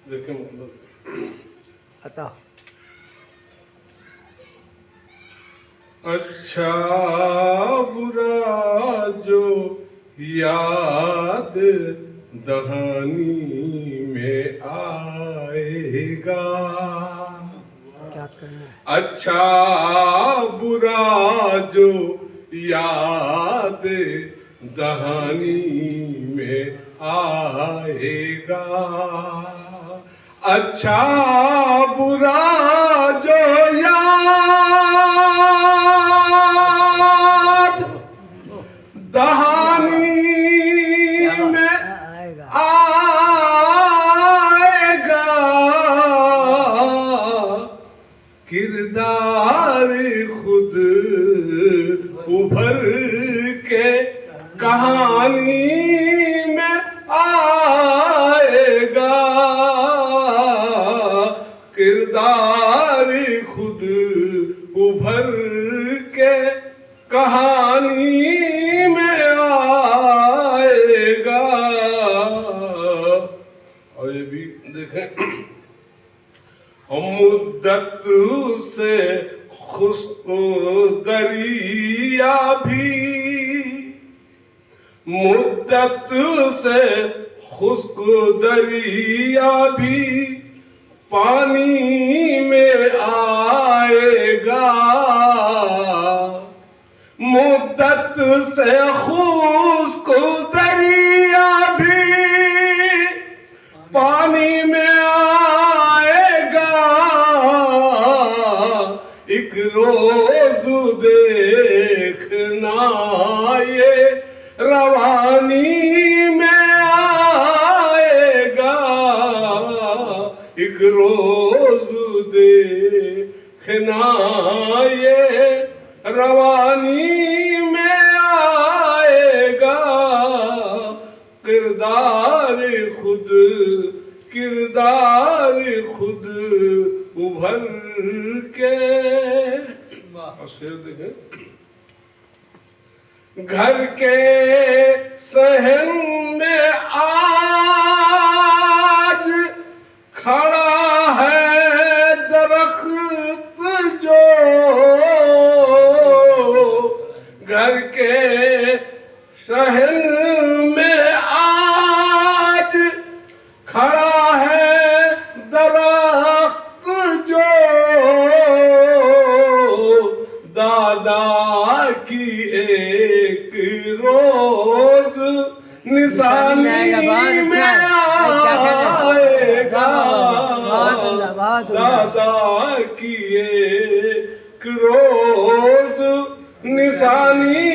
देखें मतलब अतः अच्छा बुरा जो याद दहानी में आएगा। क्या करना है? अच्छा बुरा जो याद दहानी में आएगा। अच्छा बुरा जो याद दहानी में आएगा। किरदार खुद उभर के कहानी में आएगा। किरदार खुद उभर के कहानी में आएगा। और ये भी देखें, मुद्दत से खुश्क दरिया भी, मुद्दत से खुश्क दरिया भी पानी में आएगा। मुद्दत से खुश्क दरिया भी पानी में आएगा। एक रोज देखना ये रवानी में आएगा। एक रोज देखना ये रवानी में आएगा। किरदार खुद, किरदार खुद उभर के। शेर देखें, घर के सहन में आज खड़ा है दरख्त जो। घर के सहन में आज खड़ा है दरख्त जो। दादा की एक रोज निशानी में आएगा। दादा की एक रोज निशानी